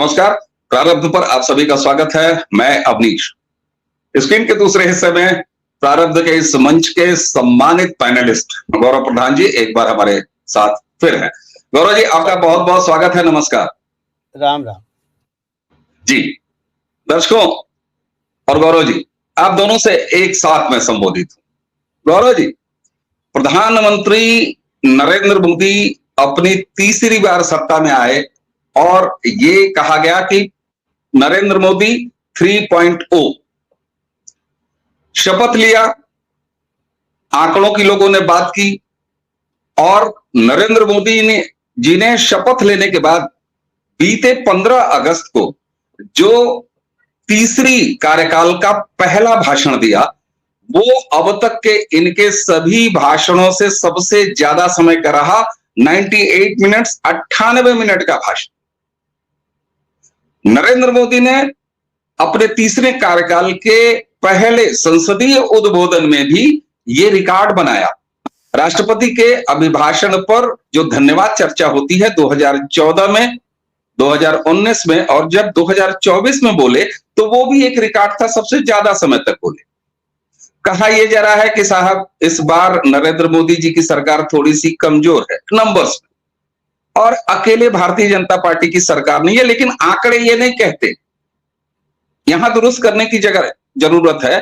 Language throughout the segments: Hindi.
नमस्कार। प्रारब्ध पर आप सभी का स्वागत है। मैं अवनीश। स्क्रीन के दूसरे हिस्से में प्रारब्ध के इस मंच के सम्मानित पैनलिस्ट गौरव प्रधान जी एक बार हमारे साथ फिर हैं। गौरव जी, आपका बहुत बहुत स्वागत है। नमस्कार। राम राम जी। दर्शकों और गौरव जी, आप दोनों से एक साथ में संबोधित हूं। गौरव जी, प्रधानमंत्री नरेंद्र मोदी अपनी तीसरी बार सत्ता में आए और ये कहा गया कि नरेंद्र मोदी 3.0 शपथ लिया, आंकड़ों की लोगों ने बात की और नरेंद्र मोदी जी ने शपथ लेने के बाद बीते 15 अगस्त को जो तीसरी कार्यकाल का पहला भाषण दिया, वो अब तक के इनके सभी भाषणों से सबसे ज्यादा समय का रहा। 98 मिनट्स 98 मिनट का भाषण। नरेंद्र मोदी ने अपने तीसरे कार्यकाल के पहले संसदीय उद्बोधन में भी ये रिकॉर्ड बनाया। राष्ट्रपति के अभिभाषण पर जो धन्यवाद चर्चा होती है 2014 में, 2019 में और जब 2024 में बोले तो वो भी एक रिकॉर्ड था, सबसे ज्यादा समय तक बोले। कहा यह जा रहा है कि साहब इस बार नरेंद्र मोदी जी की सरकार थोड़ी सी कमजोर है नंबर्स में, और अकेले भारतीय जनता पार्टी की सरकार नहीं है, लेकिन आंकड़े ये नहीं कहते। यहां दुरुस्त करने की जरूरत है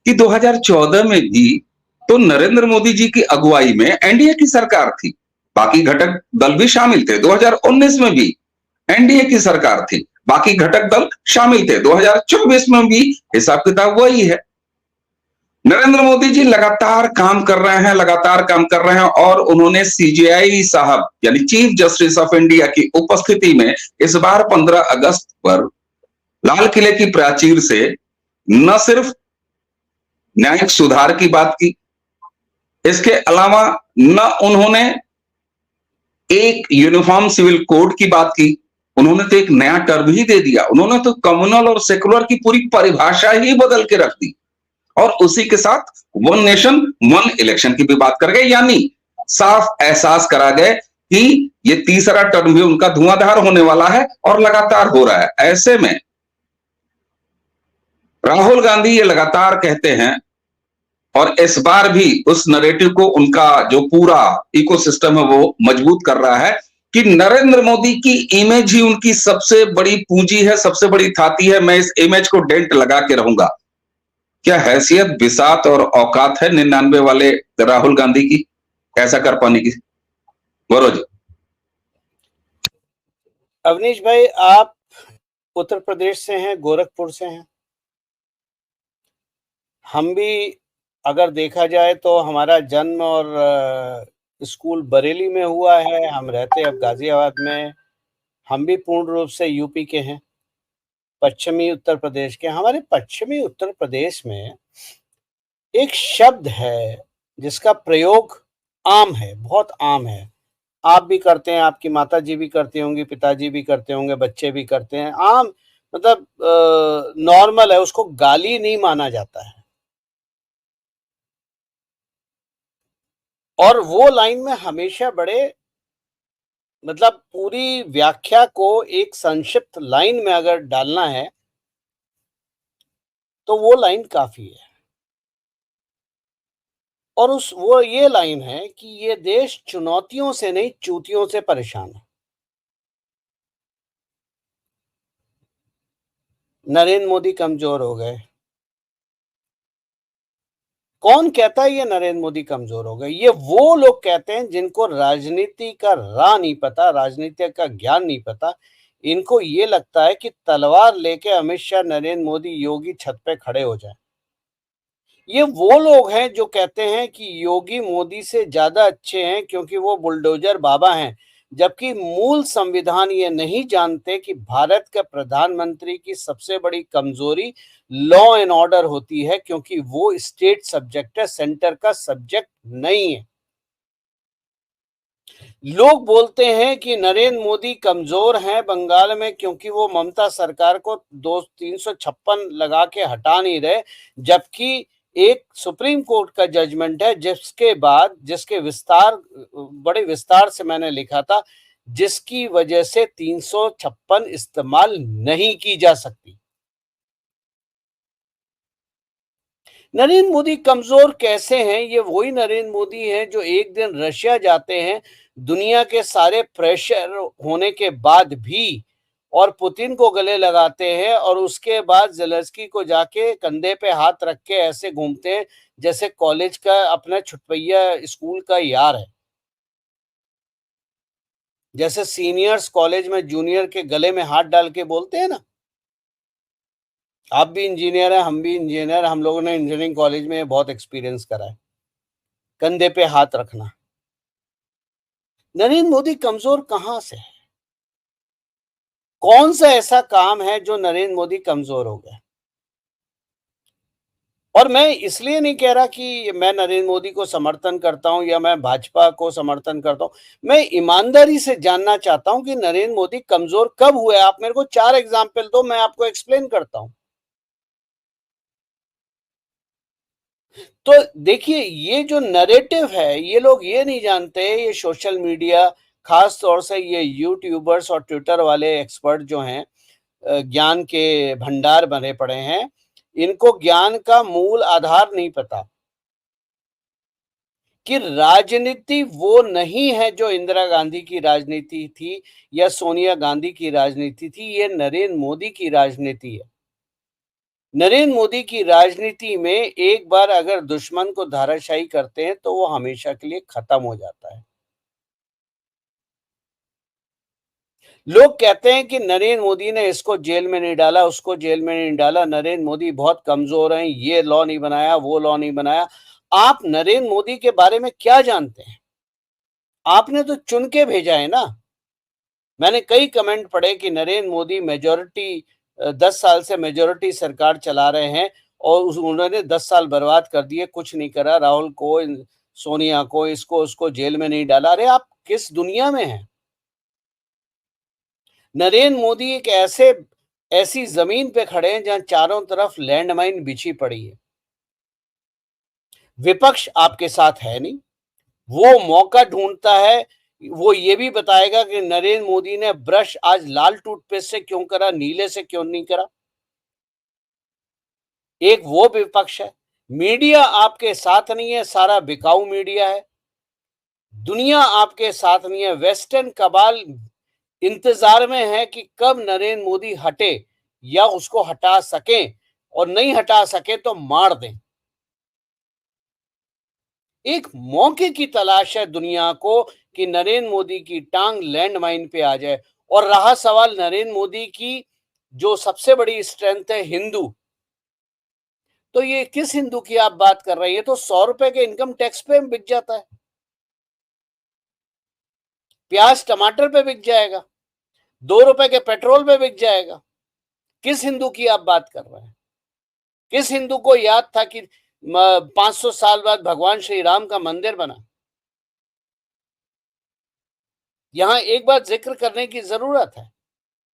कि 2014 में भी तो नरेंद्र मोदी जी की अगुवाई में एनडीए की सरकार थी, बाकी घटक दल भी शामिल थे। 2019 में भी एनडीए की सरकार थी, बाकी घटक दल शामिल थे। 2024 में भी हिसाब किताब वही है। नरेंद्र मोदी जी लगातार काम कर रहे हैं और उन्होंने सीजेआई साहब यानी चीफ जस्टिस ऑफ इंडिया की उपस्थिति में इस बार 15 अगस्त पर लाल किले की प्राचीर से न सिर्फ न्यायिक सुधार की बात की, इसके अलावा न उन्होंने एक यूनिफॉर्म सिविल कोड की बात की, उन्होंने तो एक नया टर्म ही दे दिया। उन्होंने तो कम्युनल और सेकुलर की पूरी परिभाषा ही बदल के रख दी और उसी के साथ वन नेशन वन इलेक्शन की भी बात कर गए, यानी साफ एहसास करा गए कि ये तीसरा टर्म भी उनका धुआंधार होने वाला है और लगातार हो रहा है। ऐसे में राहुल गांधी ये लगातार कहते हैं और इस बार भी उस नैरेटिव को उनका जो पूरा इकोसिस्टम है वो मजबूत कर रहा है कि नरेंद्र मोदी की इमेज ही उनकी सबसे बड़ी पूंजी है, सबसे बड़ी थाती है। मैं इस इमेज को डेंट लगा के रहूंगा। क्या हैसियत, बिसात और औकात है 99 वाले राहुल गांधी की ऐसा कर पाने की? गौरव जी। अवनीश भाई, आप उत्तर प्रदेश से हैं, गोरखपुर से हैं। हम भी अगर देखा जाए तो हमारा जन्म और स्कूल बरेली में हुआ है, हम रहते अब गाजियाबाद में। हम भी पूर्ण रूप से यूपी के हैं, पश्चिमी उत्तर प्रदेश के। हमारे पश्चिमी उत्तर प्रदेश में एक शब्द है जिसका प्रयोग आम है, बहुत आम है। आप भी करते हैं, आपकी माता जी भी करती होंगी, पिताजी भी करते होंगे, बच्चे भी करते हैं। आम मतलब नॉर्मल है, उसको गाली नहीं माना जाता है। और वो लाइन में हमेशा बड़े मतलब पूरी व्याख्या को एक संक्षिप्त लाइन में अगर डालना है तो वो लाइन काफी है। और वो ये लाइन है कि ये देश चुनौतियों से नहीं, चूतियों से परेशान है। नरेंद्र मोदी कमजोर हो गए। कौन कहता है ये नरेंद्र मोदी कमजोर हो गए? ये वो लोग कहते हैं जिनको राजनीति का राह नहीं पता, राजनीति का ज्ञान नहीं पता। इनको ये लगता है कि तलवार लेके अमित शाह, नरेंद्र मोदी, योगी छत पे खड़े हो जाएं। ये वो लोग हैं जो कहते हैं कि योगी मोदी से ज्यादा अच्छे हैं क्योंकि वो बुलडोजर बाबा हैं, जबकि मूल संविधान ये नहीं जानते कि भारत के प्रधानमंत्री की सबसे बड़ी कमजोरी लॉ एंड ऑर्डर होती है, क्योंकि वो स्टेट सब्जेक्ट है, सेंटर का सब्जेक्ट नहीं है। लोग बोलते हैं कि नरेंद्र मोदी कमजोर हैं बंगाल में क्योंकि वो ममता सरकार को 356 लगा के हटा नहीं रहे, जबकि एक सुप्रीम कोर्ट का जजमेंट है जिसके बाद, जिसके बड़े विस्तार से मैंने लिखा था, जिसकी वजह से 356 इस्तेमाल नहीं की जा सकती। नरेंद्र मोदी कमजोर कैसे हैं? ये वही नरेंद्र मोदी हैं जो एक दिन रशिया जाते हैं, दुनिया के सारे प्रेशर होने के बाद भी, और पुतिन को गले लगाते हैं, और उसके बाद ज़ेलेंस्की को जाके कंधे पे हाथ रख के ऐसे घूमते हैं जैसे कॉलेज का अपना छुटपैया स्कूल का यार है। जैसे सीनियर्स कॉलेज में जूनियर के गले में हाथ डाल के बोलते हैं ना, आप भी इंजीनियर हैं, हम भी इंजीनियर, हम लोगों ने इंजीनियरिंग कॉलेज में बहुत एक्सपीरियंस करा है, कंधे पे हाथ रखना। नरेंद्र मोदी कमजोर कहां से है? कौन सा ऐसा काम है जो नरेंद्र मोदी कमजोर हो गए? और मैं इसलिए नहीं कह रहा कि मैं नरेंद्र मोदी को समर्थन करता हूं या मैं भाजपा को समर्थन करता हूं। मैं ईमानदारी से जानना चाहता हूं कि नरेंद्र मोदी कमजोर कब हुए। आप मेरे को 4 एग्जाम्पल दो, मैं आपको एक्सप्लेन करता हूं। तो देखिए, ये जो नैरेटिव है, ये लोग ये नहीं जानते, ये सोशल मीडिया, खास तौर से ये यूट्यूबर्स और ट्विटर वाले एक्सपर्ट जो हैं, ज्ञान के भंडार बने पड़े हैं, इनको ज्ञान का मूल आधार नहीं पता कि राजनीति वो नहीं है जो इंदिरा गांधी की राजनीति थी या सोनिया गांधी की राजनीति थी। ये नरेंद्र मोदी की राजनीति है। नरेंद्र मोदी की राजनीति में एक बार अगर दुश्मन को धाराशायी करते हैं तो वो हमेशा के लिए खत्म हो जाता है। लोग कहते हैं कि नरेंद्र मोदी ने इसको जेल में नहीं डाला, उसको जेल में नहीं डाला, नरेंद्र मोदी बहुत कमजोर हैं, ये लॉ नहीं बनाया, वो लॉ नहीं बनाया। आप नरेंद्र मोदी के बारे में क्या जानते हैं? आपने तो चुन के भेजा है ना। मैंने कई कमेंट पढ़े कि नरेंद्र मोदी मेजोरिटी 10 साल से मेजोरिटी सरकार चला रहे हैं और उन्होंने 10 साल बर्बाद कर दिए, कुछ नहीं करा, राहुल को, सोनिया को, इसको उसको जेल में नहीं डाला। अरे आप किस दुनिया में हैं? नरेंद्र मोदी एक ऐसी जमीन पे खड़े हैं जहां चारों तरफ लैंडमाइन बिछी पड़ी है। विपक्ष आपके साथ है नहीं, वो मौका ढूंढता है। वो ये भी बताएगा कि नरेंद्र मोदी ने ब्रश आज लाल टूथपेस्ट से क्यों करा, नीले से क्यों नहीं करा। एक वो विपक्ष है। मीडिया आपके साथ नहीं है, सारा बिकाऊ मीडिया है। दुनिया आपके साथ नहीं है। वेस्टर्न कबाल इंतजार में है कि कब नरेंद्र मोदी हटे या उसको हटा सकें, और नहीं हटा सके तो मार दें। एक मौके की तलाश है दुनिया को कि नरेंद्र मोदी की टांग लैंडमाइन पे आ जाए। और रहा सवाल नरेंद्र मोदी की जो सबसे बड़ी स्ट्रेंथ है, हिंदू, तो ये किस हिंदू की आप बात कर रहे हैं? ये तो 100 रुपए के इनकम टैक्स पे बिक जाता है, प्याज टमाटर पे बिक जाएगा, 2 रुपए के पेट्रोल पे बिक जाएगा। किस हिंदू की आप बात कर रहे हैं? किस हिंदू को याद था कि 500 साल बाद भगवान श्री राम का मंदिर बना? यहां एक बात जिक्र करने की जरूरत है।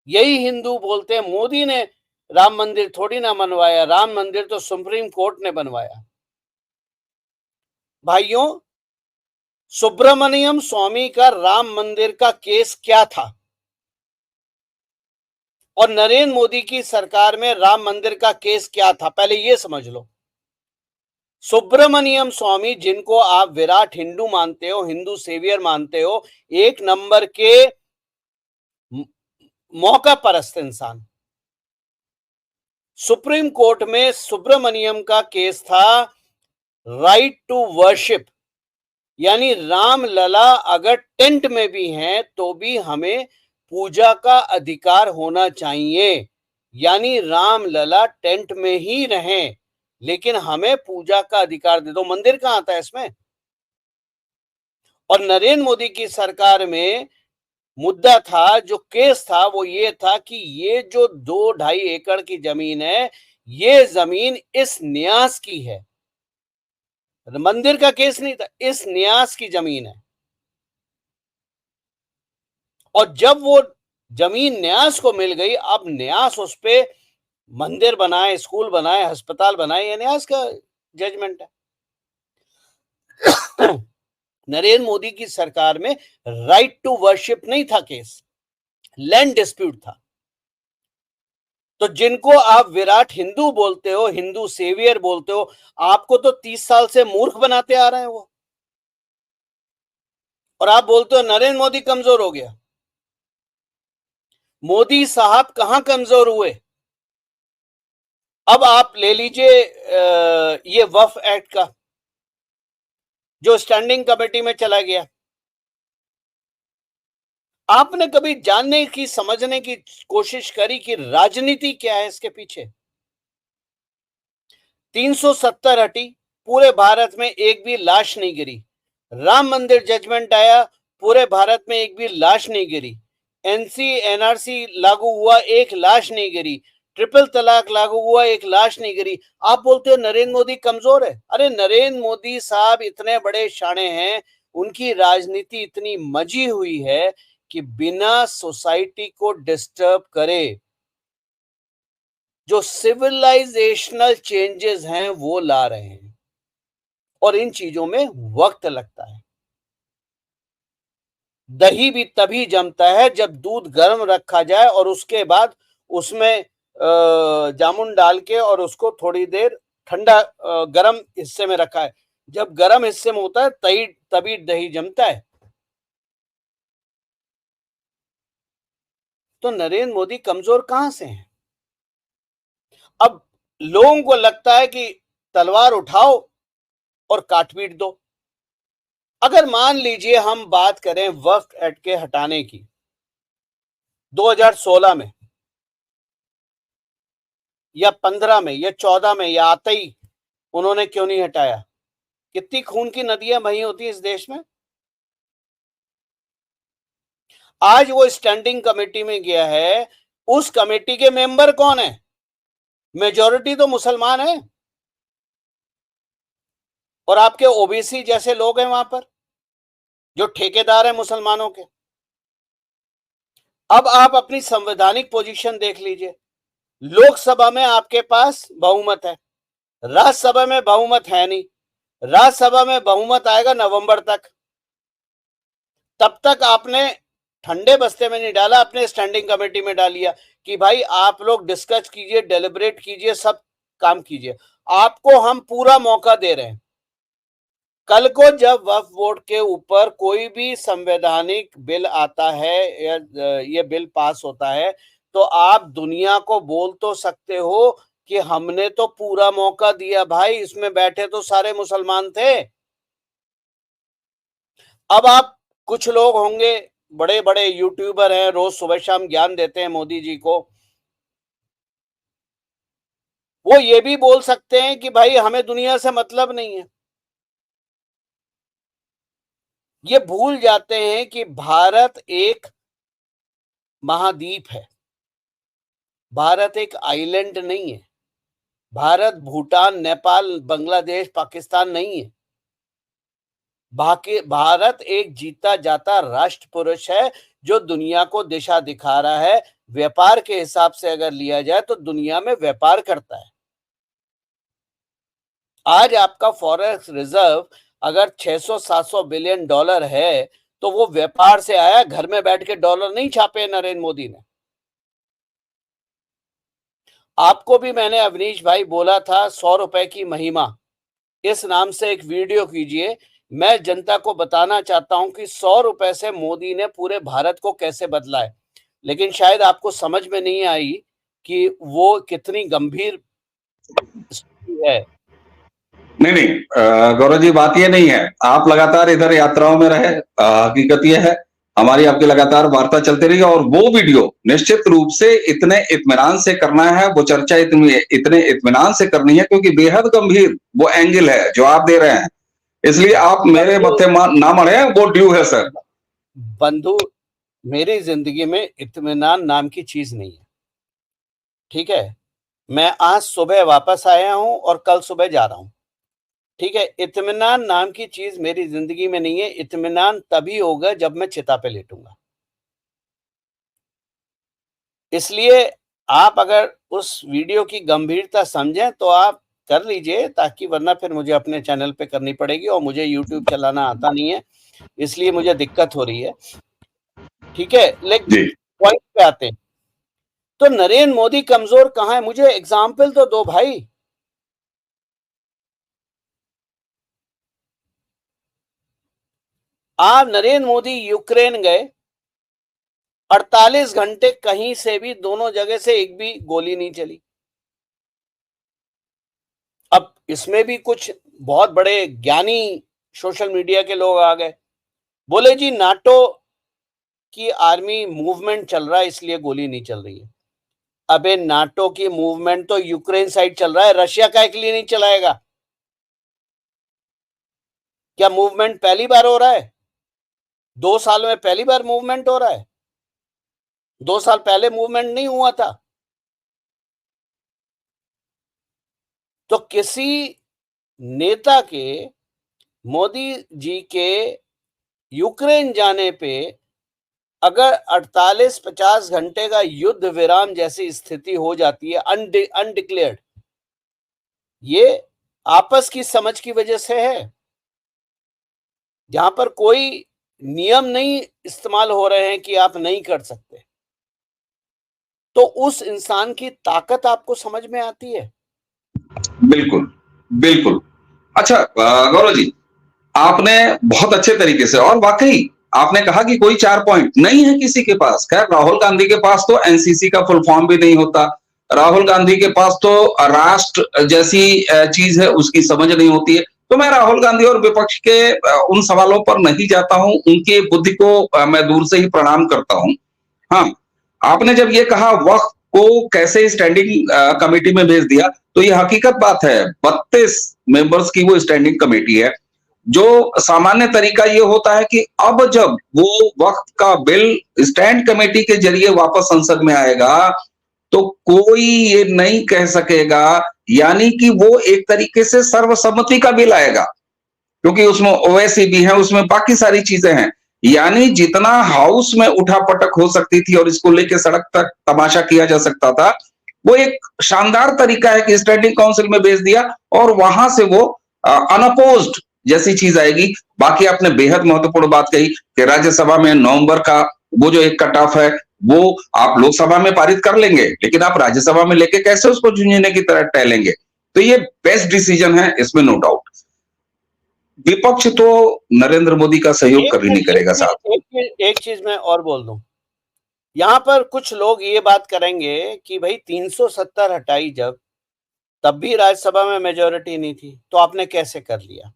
यही हिंदू बोलते हैं मोदी ने राम मंदिर थोड़ी ना बनवाया, राम मंदिर तो सुप्रीम कोर्ट ने बनवाया। भाइयों, सुब्रमण्यम स्वामी का राम मंदिर का केस क्या था? और नरेंद्र मोदी की सरकार में राम मंदिर का केस क्या था? पहले यह समझ लो। सुब्रमण्यम स्वामी, जिनको आप विराट हिंदू मानते हो, हिंदू सेवियर मानते हो, एक नंबर के मौका परस्त इंसान, सुप्रीम कोर्ट में सुब्रमण्यम का केस था राइट टू वर्शिप, यानी राम लला अगर टेंट में भी हैं तो भी हमें पूजा का अधिकार होना चाहिए। यानी राम लला टेंट में ही रहें, लेकिन हमें पूजा का अधिकार दे दो। मंदिर कहां आता है इसमें? और नरेंद्र मोदी की सरकार में मुद्दा था, जो केस था, वो ये था कि ये जो 2-2.5 एकड़ की जमीन है, ये जमीन इस न्यास की है। मंदिर का केस नहीं था, इस न्यास की जमीन है। और जब वो जमीन न्यास को मिल गई, अब न्यास उस पे मंदिर बनाए, स्कूल बनाए, अस्पताल बनाए, ये न्यास का जजमेंट है। नरेंद्र मोदी की सरकार में राइट टू वर्शिप नहीं था केस, लैंड डिस्प्यूट था। तो जिनको आप विराट हिंदू बोलते हो, हिंदू सेवियर बोलते हो, आपको तो 30 साल से मूर्ख बनाते आ रहे हैं वो, और आप बोलते हो नरेंद्र मोदी कमजोर हो गया। मोदी साहब कहां कमजोर हुए? अब आप ले लीजिए ये वक्फ एक्ट का जो स्टैंडिंग कमेटी में चला गया। आपने कभी जानने की, समझने की कोशिश करी कि राजनीति क्या है इसके पीछे? 370 हटी, पूरे भारत में एक भी लाश नहीं गिरी। राम मंदिर जजमेंट आया, पूरे भारत में एक भी लाश नहीं गिरी। एनआरसी लागू हुआ, एक लाश नहीं गिरी। ट्रिपल तलाक लागू हुआ, एक लाश नहीं गिरी। आप बोलते हो नरेंद्र मोदी कमजोर है। अरे नरेंद्र मोदी साहब इतने बड़े शाणे हैं, उनकी राजनीति इतनी मजी हुई है कि बिना सोसाइटी को डिस्टर्ब करे जो सिविलाइजेशनल चेंजेस हैं वो ला रहे हैं, और इन चीजों में वक्त लगता है। दही भी तभी जमता है जब दूध गर्म रखा जाए और उसके बाद उसमें जामुन डाल के और उसको थोड़ी देर ठंडा गर्म हिस्से में रखा है। जब गर्म हिस्से में होता है तभी दही जमता है। तो नरेंद्र मोदी कमजोर कहां से हैं? अब लोगों को लगता है कि तलवार उठाओ और काट पीट दो। अगर मान लीजिए हम बात करें वक्फ एक्ट के हटाने की, 2016 में या 15 में या 14 में या आते ही उन्होंने क्यों नहीं हटाया? कितनी खून की नदियां बही होती इस देश में। आज वो स्टैंडिंग कमेटी में गया है, उस कमेटी के मेंबर कौन है? मेजॉरिटी तो मुसलमान है, और आपके ओबीसी जैसे लोग हैं वहां पर जो ठेकेदार हैं मुसलमानों के। अब आप अपनी संवैधानिक पोजीशन देख लीजिए। लोकसभा में आपके पास बहुमत है, राज्यसभा में बहुमत है नहीं। राज्यसभा में बहुमत आएगा नवंबर तक, तब तक आपने ठंडे बस्ते में नहीं डाला, अपने स्टैंडिंग कमेटी में डालिया कि भाई आप लोग डिस्कस कीजिए, डेलिब्रेट कीजिए, सब काम कीजिए। आपको हम पूरा मौका दे रहे हैं। कल को जब वक्फ बोर्ड के ऊपर कोई भी संवैधानिक बिल आता है या ये बिल पास होता है, तो आप दुनिया को बोल तो सकते हो कि हमने तो पूरा मौका दिया भाई, इसमें बैठे तो सारे मुसलमान थे। अब आप कुछ लोग होंगे, बड़े बड़े यूट्यूबर हैं, रोज सुबह शाम ज्ञान देते हैं मोदी जी को, वो ये भी बोल सकते हैं कि भाई हमें दुनिया से मतलब नहीं है। ये भूल जाते हैं कि भारत एक महाद्वीप है, भारत एक आइलैंड नहीं है। भारत भूटान, नेपाल, बांग्लादेश, पाकिस्तान नहीं है। भारत एक जीता जाता राष्ट्र पुरुष है जो दुनिया को दिशा दिखा रहा है। व्यापार के हिसाब से अगर लिया जाए तो दुनिया में व्यापार करता है। आज आपका फॉरेक्स रिजर्व अगर 600-700 बिलियन डॉलर है तो वो व्यापार से आया, घर में बैठ के डॉलर नहीं छापे नरेंद्र मोदी ने। आपको भी मैंने अवनीश भाई बोला था 100 रुपए की महिमा, इस नाम से एक वीडियो कीजिए। मैं जनता को बताना चाहता हूं कि 100 रुपए से मोदी ने पूरे भारत को कैसे बदला है, लेकिन शायद आपको समझ में नहीं आई कि वो कितनी गंभीर स्थिति है। नहीं नहीं गौरव जी, बात ये नहीं है। आप लगातार इधर यात्राओं में रहे, हकीकत ये है हमारी आपकी लगातार वार्ता चलती रही, और वो वीडियो निश्चित रूप से इतने इत्मीनान से करना है, वो चर्चा इतने इत्मीनान से करनी है, क्योंकि बेहद गंभीर वो एंगल है जो आप दे रहे हैं। इसलिए आप मेरे मत्थे ना मरे, वो ड्यू है सर। बंधु, मेरी जिंदगी में इत्मीनान नाम की चीज नहीं है, ठीक है। मैं आज सुबह वापस आया हूं और कल सुबह जा रहा हूं, ठीक है। इत्मीनान नाम की चीज मेरी जिंदगी में नहीं है। इत्मीनान तभी होगा जब मैं चिता पे लेटूंगा। इसलिए आप अगर उस वीडियो की गंभीरता समझें तो आप कर लीजिए, ताकि वरना फिर मुझे अपने चैनल पे करनी पड़ेगी और मुझे यूट्यूब चलाना आता नहीं है, इसलिए मुझे दिक्कत हो रही है। ठीक है, लेकिन जी। पॉइंट पे आते हैं। तो नरेंद्र मोदी कमजोर कहां है, मुझे एग्जाम्पल तो दो भाई। आप नरेंद्र मोदी यूक्रेन गए, 48 घंटे कहीं से भी, दोनों जगह से एक भी गोली नहीं चली। अब इसमें भी कुछ बहुत बड़े ज्ञानी सोशल मीडिया के लोग आ गए, बोले जी नाटो की आर्मी मूवमेंट चल रहा है इसलिए गोली नहीं चल रही है। अबे नाटो की मूवमेंट तो यूक्रेन साइड चल रहा है, रशिया का के लिए नहीं चलाएगा? क्या मूवमेंट पहली बार हो रहा है? 2 साल में पहली बार मूवमेंट हो रहा है? 2 साल पहले मूवमेंट नहीं हुआ था? तो किसी नेता के, मोदी जी के यूक्रेन जाने पे अगर 48-50 घंटे का युद्ध विराम जैसी स्थिति हो जाती है अनडिक्लेयर्ड, ये आपस की समझ की वजह से है, जहां पर कोई नियम नहीं इस्तेमाल हो रहे हैं कि आप नहीं कर सकते, तो उस इंसान की ताकत आपको समझ में आती है। बिल्कुल, बिल्कुल। अच्छा, गौरव जी, आपने बहुत अच्छे तरीके से, और वाकई आपने कहा कि कोई 4 पॉइंट नहीं है किसी के पास। खैर, राहुल गांधी के पास तो एनसीसी का फुल फॉर्म भी नहीं होता। राहुल गांधी के पास तो राष्ट्र जैसी चीज है उसकी समझ नहीं होती है। तो मैं राहुल गांधी और विपक्ष के उन सवालों पर नहीं जाता हूं, उनकी बुद्धि को मैं दूर से ही प्रणाम करता हूं। हाँ, आपने जब ये कहा वक्फ को कैसे स्टैंडिंग कमेटी में भेज दिया, तो ये हकीकत बात है। 32 मेंबर्स की वो स्टैंडिंग कमेटी है। जो सामान्य तरीका ये होता है कि अब जब वो वक्फ का बिल स्टैंड कमेटी के जरिए वापस संसद में आएगा, तो कोई ये नहीं कह सकेगा, यानी कि वो एक तरीके से सर्वसम्मति का बिल आएगा, क्योंकि उसमें ओवैसी भी है, उसमें बाकी सारी चीजें हैं। यानी जितना हाउस में उठापटक हो सकती थी और इसको लेके सड़क तक तमाशा किया जा सकता था, वो एक शानदार तरीका है कि स्टैंडिंग काउंसिल में भेज दिया और वहां से वो अनअपोज्ड जैसी चीज आएगी। बाकी आपने बेहद महत्वपूर्ण बात कही कि राज्यसभा में नवंबर का वो जो एक कट ऑफ है, वो आप लोकसभा में पारित कर लेंगे, लेकिन आप राज्यसभा में लेके कैसे उसको झुंझुने की तरह टहलेंगे? तो ये बेस्ट डिसीजन है, इसमें नो डाउट। विपक्ष तो नरेंद्र मोदी का सहयोग एक कभी नहीं एक करेगा चीज साहब। एक चीज एक चीज मैं और बोल दूं, यहां पर कुछ लोग ये बात करेंगे कि भाई 370 हटाई जब, तब भी राज्यसभा में मेजोरिटी नहीं थी, तो आपने कैसे कर लिया?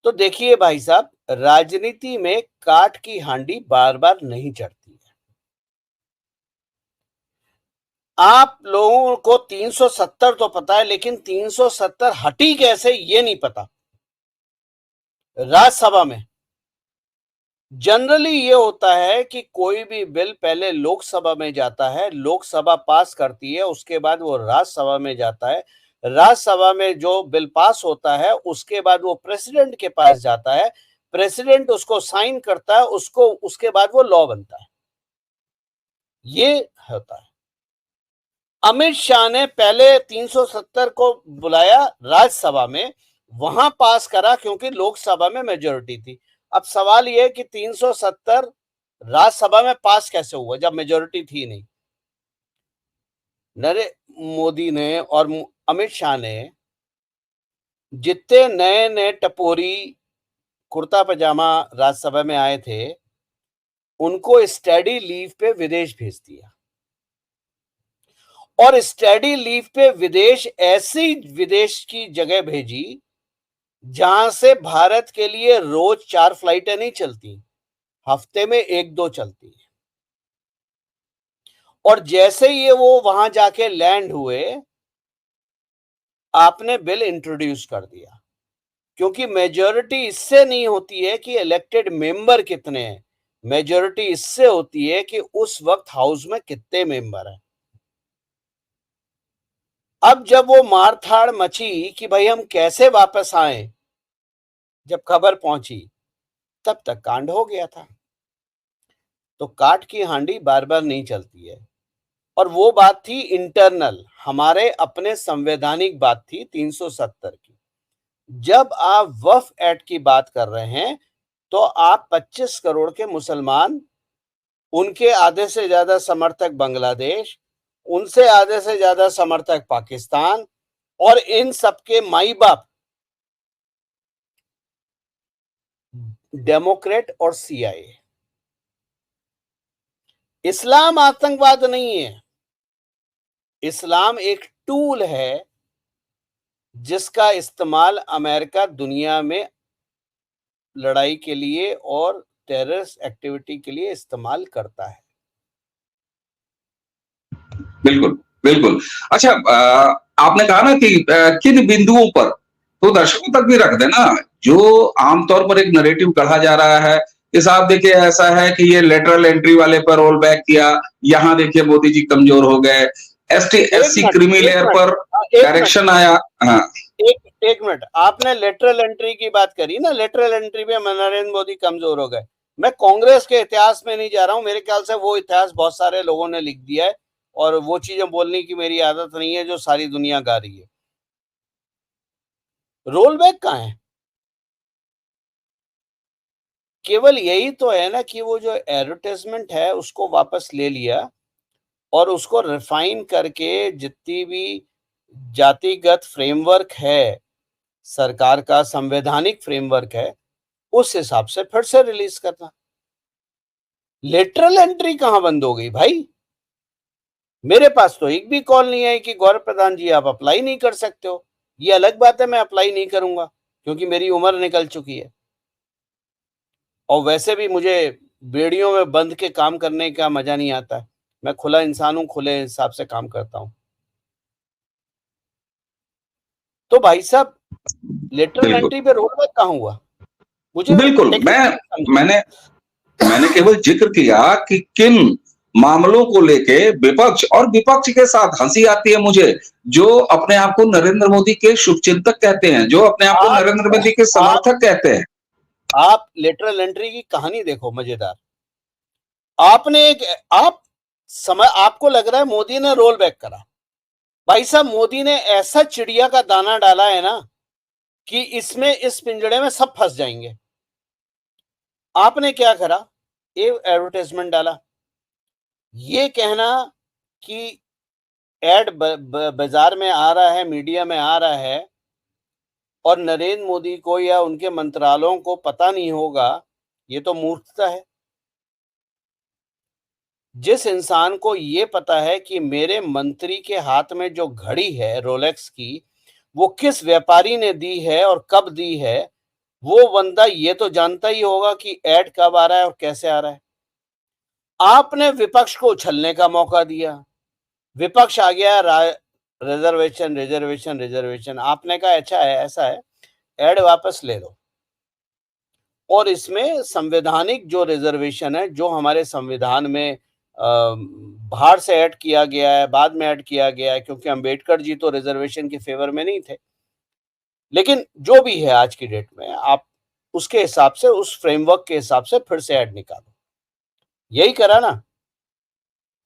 तो देखिए भाई साहब, राजनीति में काठ की हांडी बार बार नहीं चढ़ती है। आप लोगों को 370 तो पता है, लेकिन 370 हटी कैसे ये नहीं पता। राज्यसभा में जनरली ये होता है कि कोई भी बिल पहले लोकसभा में जाता है, लोकसभा पास करती है, उसके बाद वो राज्यसभा में जाता है, राज्यसभा में जो बिल पास होता है उसके बाद वो प्रेसिडेंट के पास जाता है, प्रेसिडेंट उसको साइन करता है, उसको उसके बाद वो लॉ बनता है। ये होता है। अमित शाह ने पहले 370 को बुलाया राज्यसभा में, वहां पास करा क्योंकि लोकसभा में मेजोरिटी थी। अब सवाल यह है कि 370 राज्यसभा में पास कैसे हुआ जब मेजोरिटी थी नहीं? नरेंद्र मोदी ने और अमित शाह ने जितने नए नए टपोरी कुर्ता पजामा राज्यसभा में आए थे, उनको स्टडी लीव पे विदेश भेज दिया। और स्टडी लीव पे विदेश, ऐसी विदेश की जगह भेजी जहां से भारत के लिए रोज 4 फ्लाइटें नहीं चलती, हफ्ते में 1-2 चलती है। और जैसे ही ये वो वहां जाके लैंड हुए, आपने बिल इंट्रोड्यूस कर दिया, क्योंकि मेजोरिटी इससे नहीं होती है कि इलेक्टेड मेंबर कितने हैं, मेजोरिटी इससे होती है कि उस वक्त हाउस में कितने मेंबर हैं। अब जब वो मारधाड़ मची कि भाई हम कैसे वापस आए, जब खबर पहुंची, तब तक कांड हो गया था। तो काठ की हांडी बार बार नहीं चलती है। और वो बात थी इंटरनल, हमारे अपने संवैधानिक बात थी 370 की। जब आप वक्फ एक्ट की बात कर रहे हैं तो आप 25 करोड़ के मुसलमान, उनके आधे से ज्यादा समर्थक बांग्लादेश, उनसे आधे से ज्यादा समर्थक पाकिस्तान, और इन सबके माई बाप डेमोक्रेट और सीआईए। इस्लाम आतंकवाद नहीं है, इस्लाम एक टूल है जिसका इस्तेमाल अमेरिका दुनिया में लड़ाई के लिए और टेररिस्ट एक्टिविटी के लिए इस्तेमाल करता है। बिल्कुल, बिल्कुल। अच्छा, आपने कहा ना कि किन बिंदुओं पर, तो दर्शकों तक भी रख देना। जो आमतौर पर एक नैरेटिव कहा जा रहा है कि साहब देखिए ऐसा है कि ये लेटरल एंट्री वाले पर रोल बैक किया, यहाँ देखिए मोदी जी कमजोर हो गए, एसटी एससी क्रीमी लेयर पर डायरेक्शन आया। हाँ, एक मिनट, आपने लेटरल एंट्री की बात करी ना, लेटरल एंट्री में नरेंद्र मोदी कमजोर हो गए। मैं कांग्रेस के इतिहास में नहीं जा रहा हूं, मेरे ख्याल से वो इतिहास बहुत सारे लोगों ने लिख दिया है और वो चीजें बोलने की मेरी आदत नहीं है जो सारी दुनिया गा रही है। रोल बैक कहां है? केवल यही तो है ना कि वो जो एडवर्टाइजमेंट है उसको वापस ले लिया और उसको रिफाइन करके जितनी भी जातिगत फ्रेमवर्क है, सरकार का संवैधानिक फ्रेमवर्क है, उस हिसाब से फिर से रिलीज करना। लेटरल एंट्री कहां बंद हो गई भाई? मेरे पास तो एक भी कॉल नहीं आई कि गौरव प्रधान जी आप अप्लाई नहीं कर सकते हो। ये अलग बात है, मैं अप्लाई नहीं करूंगा क्योंकि मेरी उम्र निकल चुकी है और वैसे भी मुझे बेड़ियों में बंद के काम करने का मजा नहीं आता है। मैं खुला इंसान हूं, खुले हिसाब से काम करता हूं। तो भाई साहब, लेटरल बिल्कुल, एंट्री पे रोल बैक कहां हुआ? मुझे बिल्कुल। टेक्निकली मैंने मैंने केवल जिक्र किया कि किन मामलों को लेके विपक्ष, और विपक्ष के साथ हंसी आती है मुझे, जो अपने आप को नरेंद्र मोदी के शुभचिंतक कहते हैं, जो अपने आप को आप नरेंद्र मोदी के आप समर्थक कहते हैं। आप लेटरल एंट्री की कहानी देखो, मजेदार। आपने एक आप समय आपको लग रहा है मोदी ने रोल बैक करा। भाई साहब, मोदी ने ऐसा चिड़िया का दाना डाला है ना कि इसमें, इस पिंजड़े में सब फंस जाएंगे। आपने क्या करा? एक एडवर्टाइजमेंट डाला, ये कहना कि एड बाजार में आ रहा है, मीडिया में आ रहा है और नरेंद्र मोदी को या उनके मंत्रालयों को पता नहीं होगा, ये तो मूर्खता है। जिस इंसान को ये पता है कि मेरे मंत्री के हाथ में जो घड़ी है रोलेक्स की, वो किस व्यापारी ने दी है और कब दी है, वो बंदा ये तो जानता ही होगा कि एड कब आ रहा है और कैसे आ रहा है। आपने विपक्ष को उछलने का मौका दिया, विपक्ष आ गया रिजर्वेशन रिजर्वेशन रिजर्वेशन। आपने कहा अच्छा है, ऐसा है, एड वापस ले लो और इसमें संवैधानिक जो रिजर्वेशन है, जो हमारे संविधान में बाहर से ऐड किया गया है, बाद में ऐड किया गया है, क्योंकि अंबेडकर जी तो रिजर्वेशन के फेवर में नहीं थे, लेकिन जो भी है आज की डेट में, आप उसके हिसाब से, उस फ्रेमवर्क के हिसाब से फिर से ऐड निकालो। यही करा ना।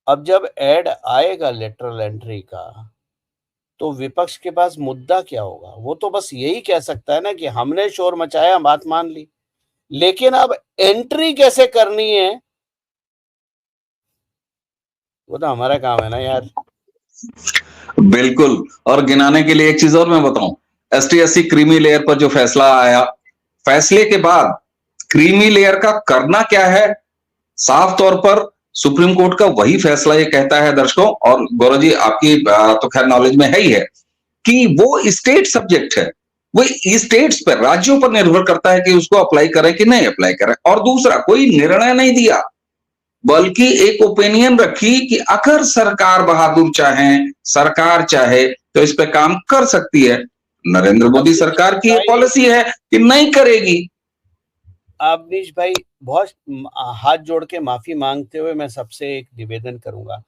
अब जब ऐड आएगा लेटरल एंट्री का, तो विपक्ष के पास मुद्दा क्या होगा? वो तो बस यही कह सकता है ना कि हमने शोर मचाया, बात मान ली, लेकिन अब एंट्री कैसे करनी है वो तो हमारा काम है ना यार। बिल्कुल। और गिनाने के लिए एक चीज और मैं बताऊं, एसटी एससी क्रीमी लेयर पर जो फैसला आया, फैसले के बाद क्रीमी लेयर का करना क्या है, साफ तौर पर सुप्रीम कोर्ट का वही फैसला ये कहता है दर्शकों, और गौरव जी आपकी तो खैर नॉलेज में है ही है, कि वो स्टेट सब्जेक्ट है। वो स्टेट्स पर, राज्यों पर निर्भर करता है कि उसको अप्लाई करें कि नहीं अप्लाई करें। और दूसरा, कोई निर्णय नहीं दिया, बल्कि एक ओपिनियन रखी कि अगर सरकार बहादुर चाहे, सरकार चाहे तो इस पे काम कर सकती है। नरेंद्र मोदी अवनीश सरकार की ये भाई, पॉलिसी है कि नहीं करेगी। अवनीश भाई, बहुत हाथ जोड़ के माफी मांगते हुए मैं सबसे एक निवेदन करूंगा।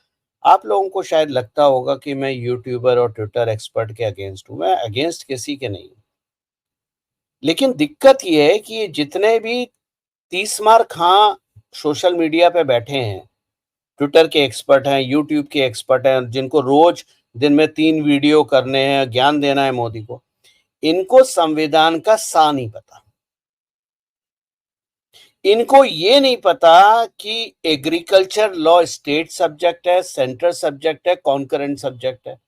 आप लोगों को शायद लगता होगा कि मैं यूट्यूबर और ट्विटर एक्सपर्ट के अगेंस्ट हूं। मैं अगेंस्ट किसी के नहीं हूं, लेकिन दिक्कत यह है कि जितने भी तीस मार खां सोशल मीडिया पे बैठे हैं, ट्विटर के एक्सपर्ट हैं, यूट्यूब के एक्सपर्ट हैं, जिनको रोज दिन में 3 वीडियो करने हैं, ज्ञान देना है मोदी को, इनको संविधान का सा नहीं पता। इनको ये नहीं पता कि एग्रीकल्चर लॉ स्टेट सब्जेक्ट है, सेंट्रल सब्जेक्ट है, कॉन्करेंट सब्जेक्ट है।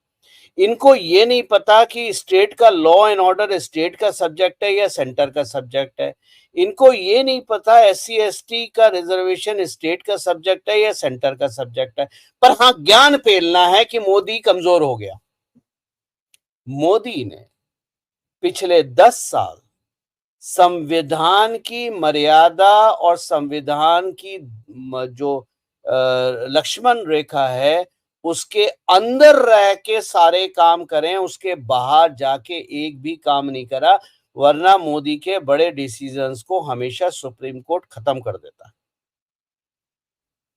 इनको ये नहीं पता कि स्टेट का लॉ एंड ऑर्डर स्टेट का सब्जेक्ट है या सेंटर का सब्जेक्ट है। इनको ये नहीं पता SC ST का रिजर्वेशन स्टेट का सब्जेक्ट है या सेंटर का सब्जेक्ट है। पर हाँ, ज्ञान फैलना है कि मोदी कमजोर हो गया। मोदी ने पिछले 10 साल संविधान की मर्यादा और संविधान की जो लक्ष्मण रेखा है उसके अंदर रह के सारे काम करें, उसके बाहर जाके एक भी काम नहीं करा, वरना मोदी के बड़े डिसीजंस को हमेशा सुप्रीम कोर्ट खत्म कर देता।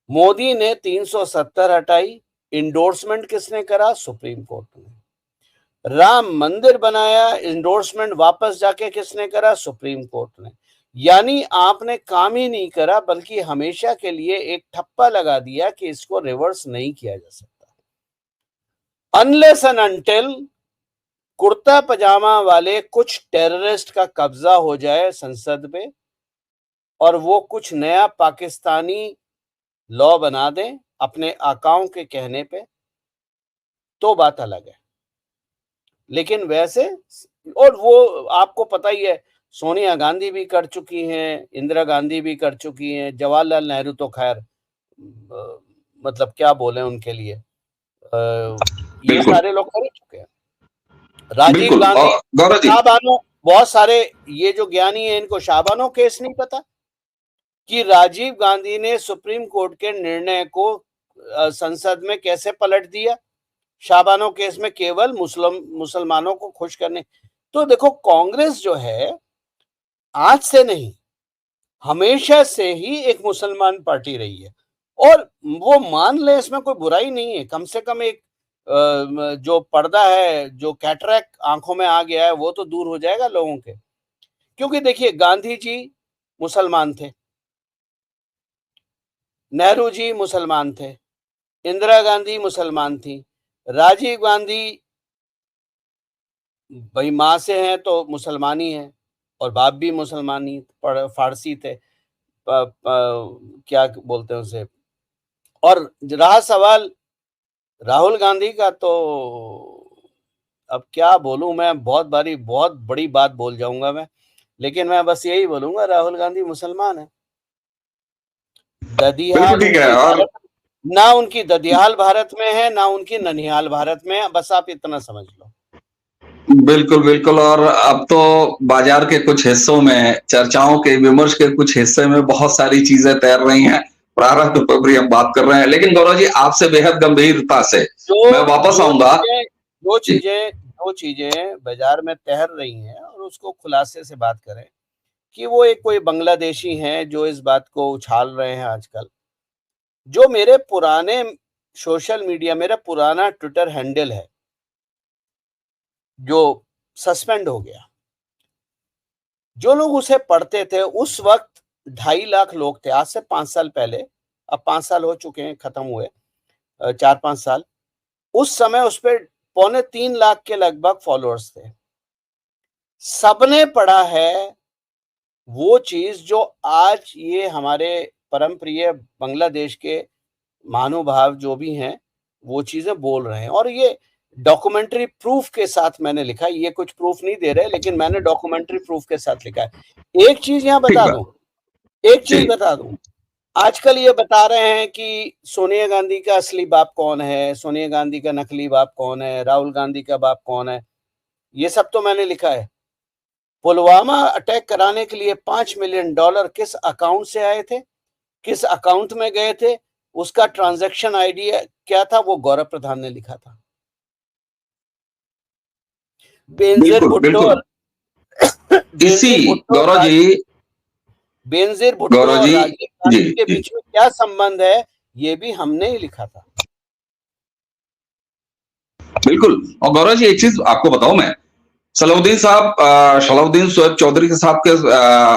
मोदी ने 370 हटाई, इंडोर्समेंट किसने करा? सुप्रीम कोर्ट ने। राम मंदिर बनाया, इंडोर्समेंट वापस जाके किसने करा? सुप्रीम कोर्ट ने। यानी आपने काम ही नहीं करा, बल्कि हमेशा के लिए एक ठप्पा लगा दिया कि इसको रिवर्स नहीं किया जा सकता। अनलेस एंड अनटिल कुर्ता पजामा वाले कुछ टेररिस्ट का कब्जा हो जाए संसद पे और वो कुछ नया पाकिस्तानी लॉ बना दें अपने आकाओं के कहने पे, तो बात अलग है। लेकिन वैसे, और वो आपको पता ही है, सोनिया गांधी भी कर चुकी हैं, इंदिरा गांधी भी कर चुकी हैं, जवाहरलाल नेहरू तो खैर मतलब क्या बोले उनके लिए, ये सारे लोग कर चुके हैं। राजीव गांधी, शाहबानो, बहुत सारे ये जो ज्ञानी हैं इनको शाहबानो केस नहीं पता कि राजीव गांधी ने सुप्रीम कोर्ट के निर्णय को संसद में कैसे पलट दिया, शाहबानो केस में केवल मुसलमानों को खुश करने। तो देखो, कांग्रेस जो है आज से नहीं, हमेशा से ही एक मुसलमान पार्टी रही है, और वो मान ले, इसमें कोई बुराई नहीं है। कम से कम एक जो पर्दा है, जो कैटरैक्ट आंखों में आ गया है, वो तो दूर हो जाएगा लोगों के। क्योंकि देखिए, गांधी जी मुसलमान थे, नेहरू जी मुसलमान थे, इंदिरा गांधी मुसलमान थी, राजीव गांधी भाई माँ से हैं तो मुसलमानी है, और बाप भी मुसलमानी, फारसी थे, क्या बोलते हैं उसे। और रहा सवाल राहुल गांधी का, तो अब क्या बोलूं मैं, बहुत बड़ी बात बोल जाऊंगा मैं, लेकिन मैं बस यही बोलूंगा, राहुल गांधी मुसलमान है। ददियाल ना उनकी ददियाल भारत में है, ना उनकी ननिहाल भारत में है, बस आप इतना समझ लो। बिल्कुल बिल्कुल। और अब तो बाजार के कुछ हिस्सों में, चर्चाओं के, विमर्श के कुछ हिस्से में बहुत सारी चीजें तैर रही हैं, प्रारंभ पर भी हम बात कर रहे हैं। लेकिन गौरव जी, आपसे बेहद गंभीरता से मैं वापस आऊंगा। दो चीजें बाजार में तैर रही हैं, और उसको खुलासे से बात करें कि वो एक कोई बांग्लादेशी हैं जो इस बात को उछाल रहे हैं आजकल। जो मेरे पुराने सोशल मीडिया, मेरा पुराना ट्विटर हैंडल है जो सस्पेंड हो गया, जो लोग उसे पढ़ते थे उस वक्त 2.5 लाख लोग थे, आज से 5 साल पहले। अब 5 साल हो चुके हैं, खत्म हुए 4-5 साल। उस समय उस पर 2.25 लाख के लगभग फॉलोअर्स थे। सबने पढ़ा है वो चीज जो आज ये हमारे परम प्रिय बांग्लादेश के महानुभाव जो भी हैं वो चीजें बोल रहे हैं, और ये डॉक्यूमेंट्री प्रूफ के साथ मैंने लिखा है। ये कुछ प्रूफ नहीं दे रहे, लेकिन मैंने डॉक्यूमेंट्री प्रूफ के साथ लिखा है। एक चीज यहाँ बता दूं, आजकल ये बता रहे हैं कि सोनिया गांधी का असली बाप कौन है, सोनिया गांधी का नकली बाप कौन है, राहुल गांधी का बाप कौन है, ये सब तो मैंने लिखा है। पुलवामा अटैक कराने के लिए $5 मिलियन किस अकाउंट से आए थे, किस अकाउंट में गए थे, उसका ट्रांजैक्शन आईडी क्या था, वो गौरव प्रधान ने लिखा था। बेनजीर भुट्टो और राजीव गांधी के बीच में क्या संबंध है, ये भी हमने ही लिखा था। बिल्कुल। और गौरव जी, एक चीज आपको बताऊं मैं, सलाउद्दीन शोएब चौधरी के साथ के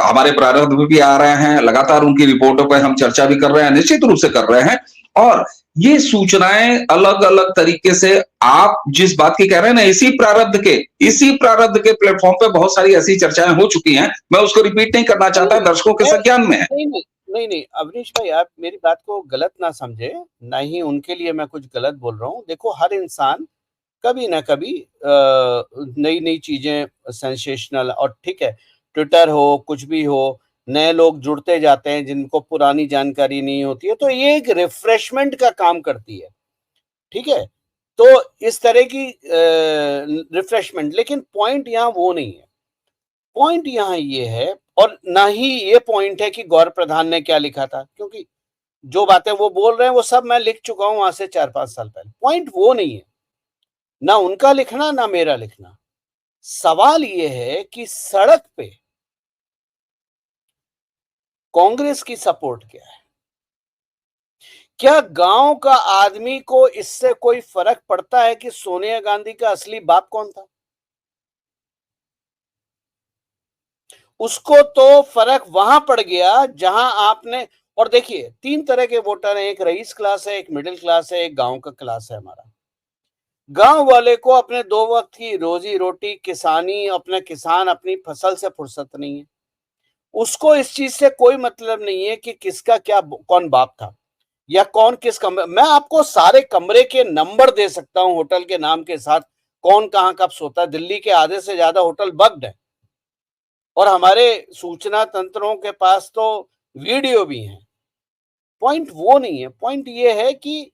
हमारे प्रारंभ में भी आ रहे हैं, लगातार उनकी रिपोर्टों पर हम चर्चा भी कर रहे हैं, निश्चित रूप से कर रहे हैं। और ये सूचनाएं अलग अलग तरीके से आप जिस बात की कह रहे हैं ना, इसी प्रारब्ध के प्लेटफॉर्म पे बहुत सारी ऐसी चर्चाएं हो चुकी हैं, मैं उसको रिपीट नहीं करना चाहता, दर्शकों के संज्ञान में है। नहीं नहीं नहीं नहीं अवनीश भाई, आप मेरी बात को गलत ना समझे, ना ही उनके लिए मैं कुछ गलत बोल रहा हूँ। देखो, हर इंसान कभी ना कभी नई नई चीजें, सेंसेशनल, और ठीक है, ट्विटर हो, कुछ भी हो, नए लोग जुड़ते जाते हैं जिनको पुरानी जानकारी नहीं होती है, तो ये एक रिफ्रेशमेंट का काम करती है, ठीक है। तो इस तरह की रिफ्रेशमेंट, लेकिन पॉइंट यहाँ वो नहीं है। पॉइंट यहाँ ये है, और ना ही ये पॉइंट है कि गौर प्रधान ने क्या लिखा था, क्योंकि जो बातें वो बोल रहे हैं वो सब मैं लिख चुका हूं वहां से 4-5 साल पहले। पॉइंट वो नहीं है, ना उनका लिखना ना मेरा लिखना। सवाल ये है कि सड़क पे कांग्रेस की सपोर्ट क्या है। क्या गांव का आदमी को इससे कोई फर्क पड़ता है कि सोनिया गांधी का असली बाप कौन था? उसको तो फर्क वहां पड़ गया जहां आपने, और देखिए 3 तरह के वोटर हैं, एक रईस क्लास है, एक मिडिल क्लास है, एक गांव का क्लास है हमारा। गांव वाले को अपने 2 वक्त की रोजी रोटी, किसानी, अपने किसान अपनी फसल से फुर्सत नहीं है। उसको इस चीज से कोई मतलब नहीं है कि किसका क्या, कौन बाप था, या कौन किस कमरे। मैं आपको सारे कमरे के नंबर दे सकता हूं होटल के नाम के साथ, कौन कहां कब सोता है। दिल्ली के आधे से ज्यादा होटल बग्ड है, और हमारे सूचना तंत्रों के पास तो वीडियो भी हैं। पॉइंट वो नहीं है, पॉइंट ये है कि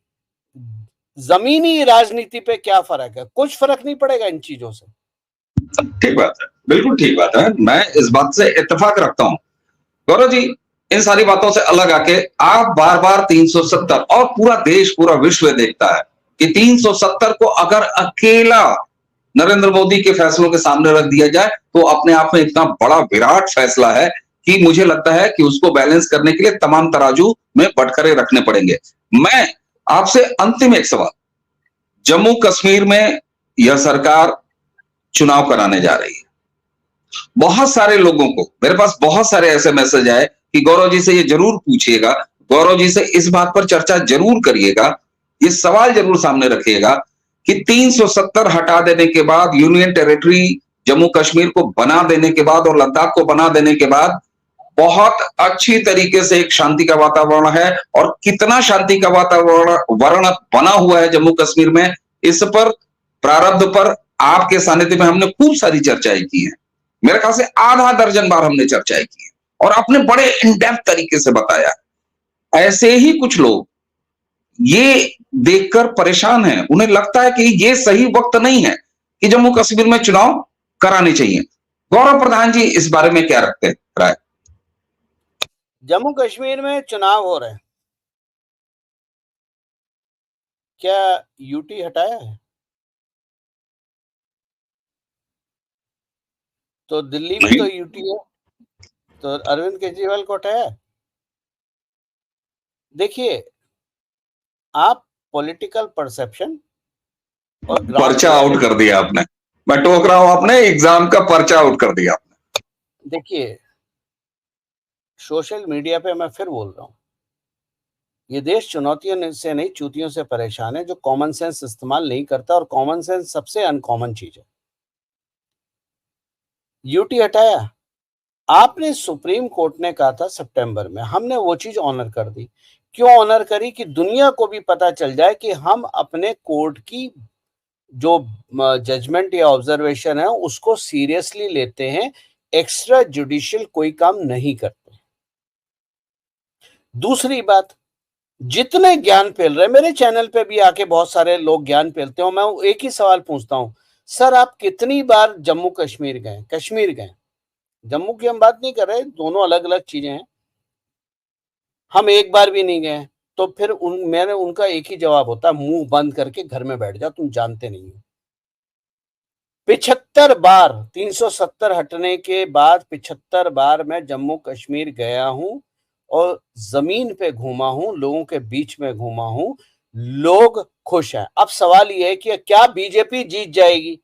जमीनी राजनीति पे क्या फर्क है। कुछ फर्क नहीं पड़ेगा इन चीजों से। ठीक बात है, बिल्कुल ठीक बात है, मैं इस बात से इत्तेफाक रखता हूं। गौरव जी, इन सारी बातों से अलग आके आप बार बार 370, और पूरा देश, पूरा विश्व देखता है कि 370 को अगर अकेला नरेंद्र मोदी के फैसलों के सामने रख दिया जाए तो अपने आप में इतना बड़ा विराट फैसला है कि मुझे लगता है कि उसको बैलेंस करने के लिए तमाम तराजू में बटखरे रखने पड़ेंगे। मैं आपसे अंतिम एक सवाल, जम्मू कश्मीर में यह सरकार चुनाव कराने जा रही है। बहुत सारे लोगों को, मेरे पास बहुत सारे ऐसे मैसेज आए कि गौरव जी से ये जरूर पूछिएगा, गौरव जी से इस बात पर चर्चा जरूर करिएगा, ये सवाल जरूर सामने रखिएगा कि 370 हटा देने के बाद, यूनियन टेरिटरी जम्मू कश्मीर को बना देने के बाद और लद्दाख को बना देने के बाद बहुत अच्छी तरीके से एक शांति का वातावरण है, और कितना शांति का वातावरण बना हुआ है जम्मू कश्मीर में, इस पर, प्रारब्ध पर आपके सानिध्य में हमने खूब सारी चर्चाएं की हैं। मेरे ख्याल से आधा दर्जन बार हमने चर्चाएं की है, और आपने बड़े इन डेप्थ तरीके से बताया। ऐसे ही कुछ लोग ये देखकर परेशान हैं, उन्हें लगता है कि ये सही वक्त नहीं है कि जम्मू कश्मीर में चुनाव कराने चाहिए। गौरव प्रधान जी इस बारे में क्या रखते हैं राय? जम्मू कश्मीर में चुनाव हो रहे हैं, क्या यूटी हटाया है? तो दिल्ली भी तो यूटी है, तो अरविंद केजरीवाल को हटाया है? देखिए, आप पॉलिटिकल परसेप्शन और ग्राउंड पर्चा आउट कर दिया आपने, मैं टोक रहा हूं, आपने एग्जाम का पर्चा आउट कर दिया आपने। देखिए, सोशल मीडिया पे मैं फिर बोल रहा हूं, ये देश चुनौतियों से नहीं, चूतियों से परेशान है, जो कॉमन सेंस इस्तेमाल नहीं करता, और कॉमन सेंस सबसे अनकॉमन चीज है। यूटी हटाया, आपने, सुप्रीम कोर्ट ने कहा था सितंबर में, हमने वो चीज ऑनर कर दी। क्यों ऑनर करी? कि दुनिया को भी पता चल जाए कि हम अपने कोर्ट की जो जजमेंट या ऑब्जर्वेशन है उसको सीरियसली लेते हैं, एक्स्ट्रा जुडिशियल कोई काम नहीं करते। दूसरी बात, जितने ज्ञान फैल रहे, मेरे चैनल पे भी आके बहुत सारे लोग ज्ञान फैलते हो, मैं एक ही सवाल पूछता हूं, सर आप कितनी बार जम्मू कश्मीर गए? कश्मीर गए, जम्मू की हम बात नहीं कर रहे, दोनों अलग अलग चीजें हैं। हम एक बार भी नहीं गए, तो फिर मैंने उनका एक ही जवाब होता है, मुंह बंद करके घर में बैठ जाओ, तुम जानते नहीं हो। 75 बार, 370 हटने के बाद 75 बार मैं जम्मू कश्मीर गया हूं, और जमीन पे घूमा हूं, लोगों के बीच में घूमा हूं, लोग खुश हैं। अब सवाल यह है कि क्या बीजेपी जीत जाएगी?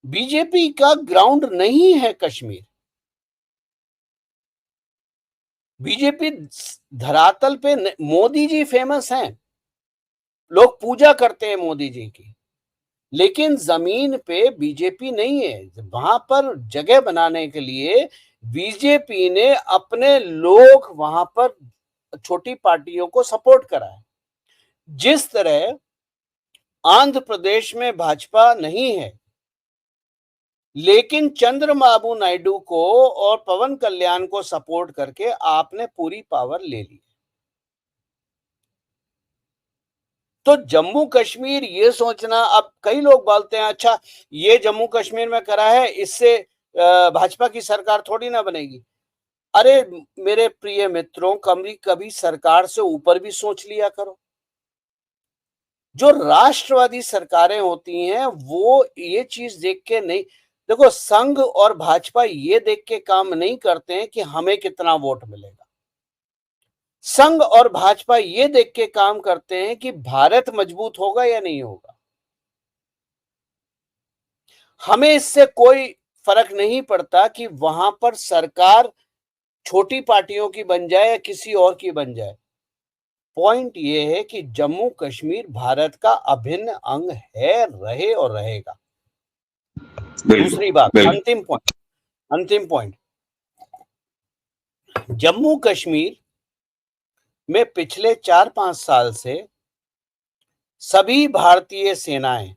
बीजेपी का ग्राउंड नहीं है कश्मीर। बीजेपी धरातल पे मोदी जी फेमस हैं, लोग पूजा करते हैं मोदी जी की, लेकिन जमीन पे बीजेपी नहीं है। वहां पर जगह बनाने के लिए बीजेपी ने अपने लोग वहां पर छोटी पार्टियों को सपोर्ट करा है। जिस तरह आंध्र प्रदेश में भाजपा नहीं है, लेकिन चंद्रबाबू नायडू को और पवन कल्याण को सपोर्ट करके आपने पूरी पावर ले ली। तो जम्मू कश्मीर ये सोचना, अब कई लोग बोलते हैं अच्छा ये जम्मू कश्मीर में करा है, इससे भाजपा की सरकार थोड़ी ना बनेगी। अरे मेरे प्रिय मित्रों, कभी कभी सरकार से ऊपर भी सोच लिया करो। जो राष्ट्रवादी सरकारें होती हैं वो ये चीज देख के नहीं, देखो संघ और भाजपा ये देख के काम नहीं करते हैं कि हमें कितना वोट मिलेगा। संघ और भाजपा ये देख के काम करते हैं कि भारत मजबूत होगा या नहीं होगा। हमें इससे कोई फर्क नहीं पड़ता कि वहां पर सरकार छोटी पार्टियों की बन जाए या किसी और की बन जाए। पॉइंट ये है कि जम्मू कश्मीर भारत का अभिन्न अंग है, रहे और रहेगा। दूसरी बात, बिल्कुल। अंतिम पॉइंट, जम्मू कश्मीर में पिछले 4-5 साल से सभी भारतीय सेनाएं,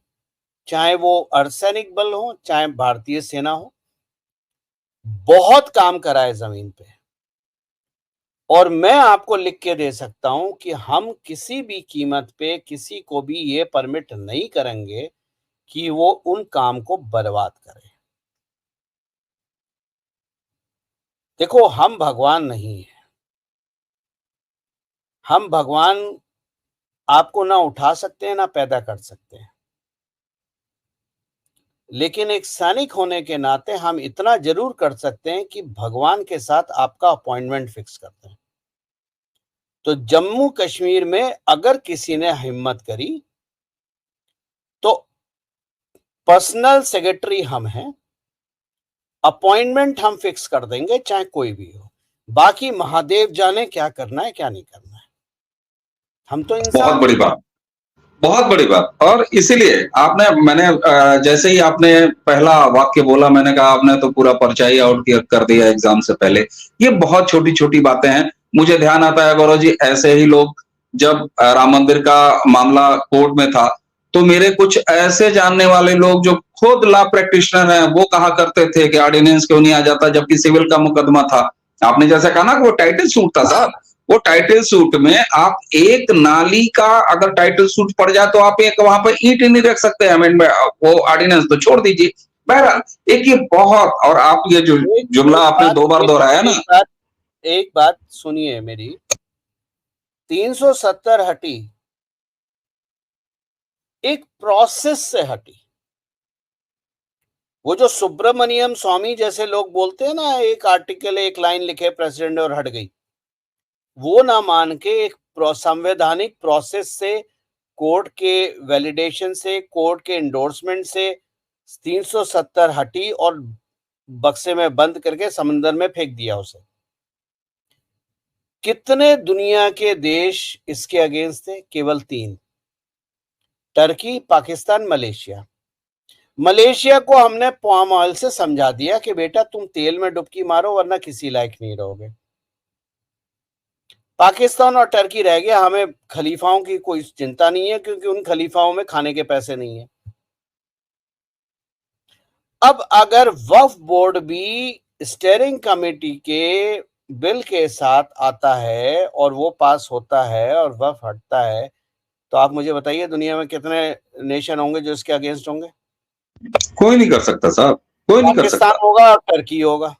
चाहे वो अर्धसैनिक बल हो चाहे भारतीय सेना हो, बहुत काम करा है जमीन पे। और मैं आपको लिख के दे सकता हूं कि हम किसी भी कीमत पे किसी को भी ये परमिट नहीं करेंगे कि वो उन काम को बर्बाद करे। देखो हम भगवान नहीं है, हम भगवान आपको ना उठा सकते हैं ना पैदा कर सकते हैं, लेकिन एक सैनिक होने के नाते हम इतना जरूर कर सकते हैं कि भगवान के साथ आपका अपॉइंटमेंट फिक्स करते हैं। तो जम्मू कश्मीर में अगर किसी ने हिम्मत करी तो पर्सनल सेक्रेटरी हम हैं, अपॉइंटमेंट हम फिक्स कर देंगे चाहे कोई भी हो। बाकी महादेव जाने क्या करना है क्या नहीं करना है, हम तो बहुत इंसान बड़ी हैं। बात, बहुत बड़ी बात। और इसीलिए मैंने जैसे ही आपने पहला वाक्य बोला, मैंने कहा आपने तो पूरा पर्चा ही आउट कर दिया एग्जाम से पहले। ये बहुत छोटी छोटी बातें हैं। मुझे ध्यान आता है गौरव जी, ऐसे ही लोग जब राम मंदिर का मामला कोर्ट में था, तो मेरे कुछ ऐसे जानने वाले लोग जो खुद लॉ प्रैक्टिशनर हैं, वो कहा करते थे कि ऑर्डिनेंस क्यों नहीं आ जाता, जबकि सिविल का मुकदमा था। आपने जैसा कहा ना कि वो टाइटल सूट था साहब, वो टाइटल सूट में आप एक नाली का अगर टाइटल सूट पड़ जाए तो आप एक वहां पर ईंट नहीं रख सकते अमेंडमेंट, वो ऑर्डिनेंस तो छोड़ दीजिए। बहरहाल एक ये बहुत, और आप ये जो जुमला आपने 2 बार दोहराया ना, एक बात सुनिए मेरी, 370 हटी एक प्रोसेस से हटी। वो जो सुब्रमण्यम स्वामी जैसे लोग बोलते हैं ना, एक आर्टिकल एक लाइन लिखे प्रेसिडेंट और हट गई, वो ना मान के एक संवैधानिक प्रोसेस से, कोर्ट के वैलिडेशन से, कोर्ट के इंडोर्समेंट से 370 हटी और बक्से में बंद करके समंदर में फेंक दिया उसे। कितने दुनिया के देश इसके अगेंस्ट थे? केवल 3, टर्की, पाकिस्तान, मलेशिया। मलेशिया को हमने पाम ऑयल से समझा दिया कि बेटा तुम तेल में डुबकी मारो वरना किसी लायक नहीं रहोगे। पाकिस्तान और टर्की रह गया, हमें खलीफाओं की कोई चिंता नहीं है क्योंकि उन खलीफाओं में खाने के पैसे नहीं है। अब अगर वक्फ बोर्ड भी स्टीयरिंग कमेटी के बिल के साथ आता है और वो पास होता है और वक्फ हटता है, तो आप मुझे बताइए दुनिया में कितने नेशन होंगे जो इसके अगेंस्ट होंगे? कोई नहीं कर सकता साहब, कोई नहीं कर पाकिस्तान सकता। होगा और टर्की होगा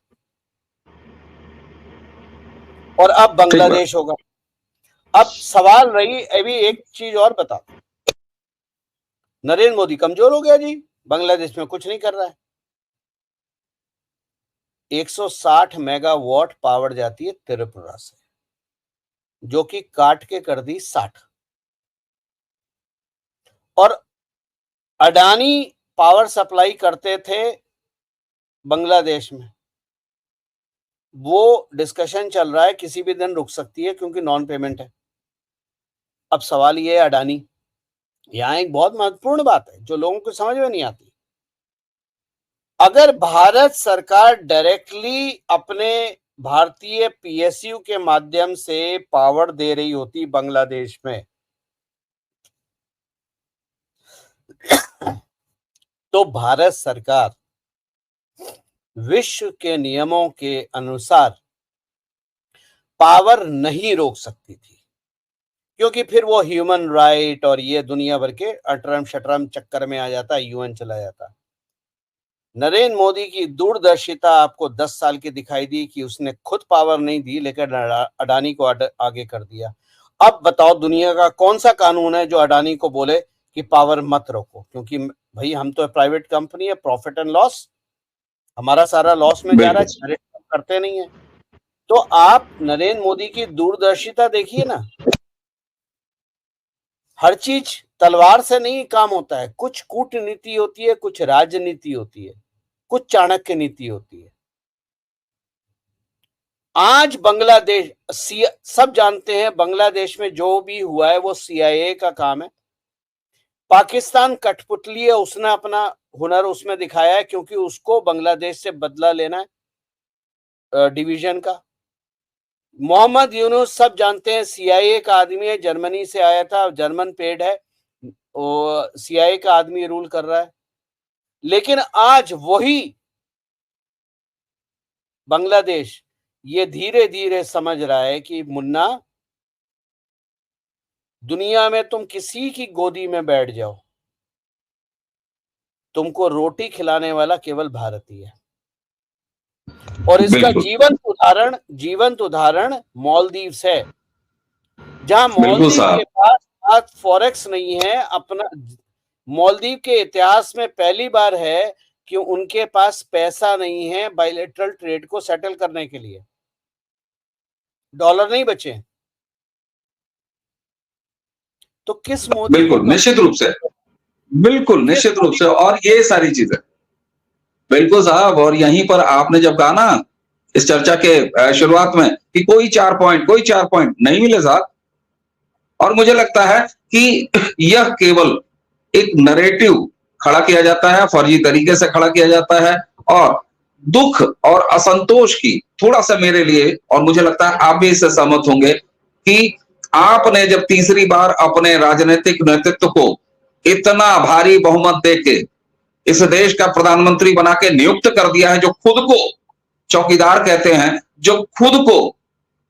और अब ठीक बात। बांग्लादेश होगा। अब सवाल रही, अभी एक चीज और बता, नरेंद्र मोदी कमजोर हो गया जी, बांग्लादेश में कुछ नहीं कर रहा है। 160 मेगावाट पावर जाती है त्रिपुरा से, जो कि काट के कर दी 60। और अडानी पावर सप्लाई करते थे बांग्लादेश में, वो डिस्कशन चल रहा है, किसी भी दिन रुक सकती है क्योंकि नॉन पेमेंट है। अब सवाल ये है अडानी, यहाँ एक बहुत महत्वपूर्ण बात है जो लोगों को समझ में नहीं आती। अगर भारत सरकार डायरेक्टली अपने भारतीय पीएसयू के माध्यम से पावर दे रही होती बांग्लादेश में, तो भारत सरकार विश्व के नियमों के अनुसार पावर नहीं रोक सकती थी, क्योंकि फिर वो ह्यूमन राइट और ये दुनिया भर के अटरम शटरम चक्कर में आ जाता, यूएन चला जाता। नरेंद्र मोदी की दूरदर्शिता आपको 10 साल की दिखाई दी कि उसने खुद पावर नहीं दी, लेकिन अडानी को आगे कर दिया। अब बताओ दुनिया का कौन सा कानून है जो अडानी को बोले कि पावर मत रोको, क्योंकि भाई हम तो प्राइवेट कंपनी है, प्रॉफिट एंड लॉस, हमारा सारा लॉस में जा रहा है, करते नहीं है। तो आप नरेंद्र मोदी की दूरदर्शिता देखिए ना, हर चीज तलवार से नहीं काम होता है, कुछ कूटनीति होती है, कुछ राजनीति होती है, कुछ चाणक्य नीति होती है। आज बांग्लादेश, सब जानते हैं बांग्लादेश में जो भी हुआ है वो सीआईए का काम है। पाकिस्तान कठपुतली है, उसने अपना हुनर उसमें दिखाया है, क्योंकि उसको बांग्लादेश से बदला लेना है डिवीजन का। मोहम्मद यूनुस सब जानते हैं सीआईए का आदमी है, जर्मनी से आया था, जर्मन पेड है, सीआईए का आदमी रूल कर रहा है। लेकिन आज वही बांग्लादेश ये धीरे धीरे समझ रहा है कि मुन्ना, दुनिया में तुम किसी की गोदी में बैठ जाओ, तुमको रोटी खिलाने वाला केवल भारतीय है। और इसका जीवंत उदाहरण मालदीव्स है, जहां मालदीव के पास फॉरेक्स नहीं है। अपना मालदीव के इतिहास में पहली बार है कि उनके पास पैसा नहीं है बायलैटरल ट्रेड को सेटल करने के लिए, डॉलर नहीं बचे। तो किस मोदी, बिल्कुल निश्चित रूप से, बिल्कुल निश्चित रूप से, और ये सारी चीजें बिल्कुल साहब। और यहीं पर आपने जब कहा ना इस चर्चा के शुरुआत में कि कोई 4 पॉइंट नहीं मिले साहब, और मुझे लगता है कि यह केवल एक नैरेटिव खड़ा किया जाता है, फर्जी तरीके से खड़ा किया जाता है, और दुख और असंतोष की थोड़ा सा मेरे लिए, और मुझे लगता है आप भी इससे सहमत होंगे, कि आपने जब तीसरी बार अपने राजनीतिक नेतृत्व को इतना भारी बहुमत देके इस देश का प्रधानमंत्री बना के नियुक्त कर दिया है, जो खुद को चौकीदार कहते हैं, जो खुद को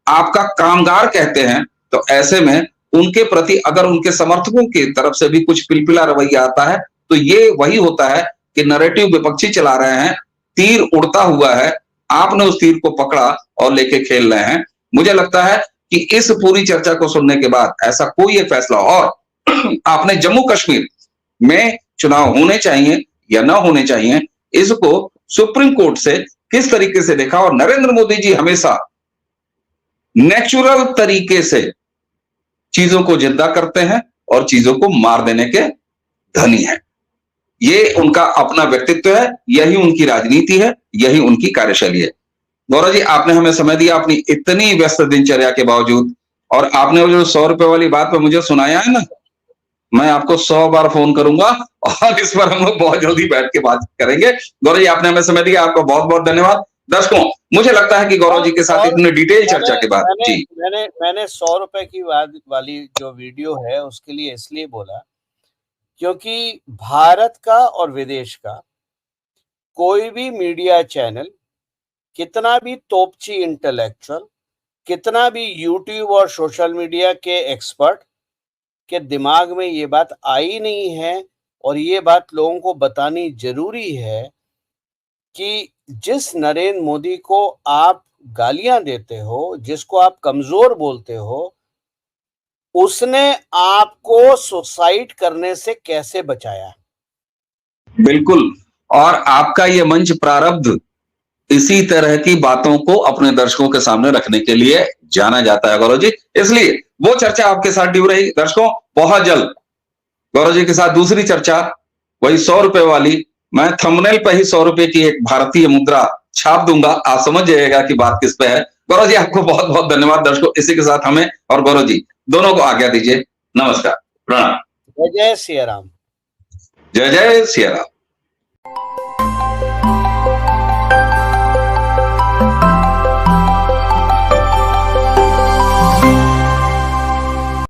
आपका कामगार कहते हैं, तो ऐसे में उनके प्रति अगर उनके समर्थकों की तरफ से भी कुछ पिलपिला रवैया आता है, तो ये वही होता है कि नैरेटिव विपक्षी चला रहे हैं, तीर उड़ता हुआ है, आपने उस तीर को पकड़ा और लेके खेल रहे हैं। मुझे लगता है कि इस पूरी चर्चा को सुनने के बाद ऐसा कोई एक फैसला, और आपने जम्मू कश्मीर में चुनाव होने चाहिए या ना होने चाहिए, इसको सुप्रीम कोर्ट से किस तरीके से देखा, और नरेंद्र मोदी जी हमेशा नेचुरल तरीके से चीजों को जिंदा करते हैं और चीजों को मार देने के धनी हैं। ये उनका अपना व्यक्तित्व है, यही उनकी राजनीति है, यही उनकी कार्यशैली है। गौरव जी, आपने हमें समय दिया अपनी इतनी व्यस्त दिनचर्या के बावजूद, और आपने वो जो 100 रुपए वाली बात पे मुझे सुनाया है ना, मैं आपको 100 बार फोन करूंगा और इस पर हम लोग बहुत जल्दी बैठ के बात करेंगे। गौरव जी, आपने हमें समय दिया, आपका बहुत बहुत धन्यवाद। दर्शकों, मुझे लगता है कि गौरव जी के साथ इतने डिटेल चर्चा के बाद मैंने 100 रुपए की वाली जो वीडियो है उसके लिए इसलिए बोला, क्योंकि भारत का और विदेश का कोई भी मीडिया चैनल, कितना भी तोपची इंटेलेक्चुअल, कितना भी यूट्यूब और सोशल मीडिया के एक्सपर्ट के दिमाग में ये बात आई नहीं है, और ये बात लोगों को बतानी जरूरी है कि जिस नरेंद्र मोदी को आप गालियां देते हो, जिसको आप कमजोर बोलते हो, उसने आपको सुसाइड करने से कैसे बचाया। बिल्कुल, और आपका ये मंच प्रारब्ध इसी तरह की बातों को अपने दर्शकों के सामने रखने के लिए जाना जाता है गौरव जी, इसलिए वो चर्चा आपके साथ ड्यू रही। दर्शकों, बहुत जल्द गौरव जी के साथ दूसरी चर्चा, वही 100 रुपए वाली। मैं थंबनेल पर ही 100 रुपए की एक भारतीय मुद्रा छाप दूंगा, आप समझ जाइएगा कि बात किस पे है। गौरव जी आपको बहुत बहुत धन्यवाद। दर्शकों इसी के साथ हमें और गौरव जी दोनों को आज्ञा दीजिए। नमस्कार, प्रणाम। जय जय सिया राम। जय जय सिया राम।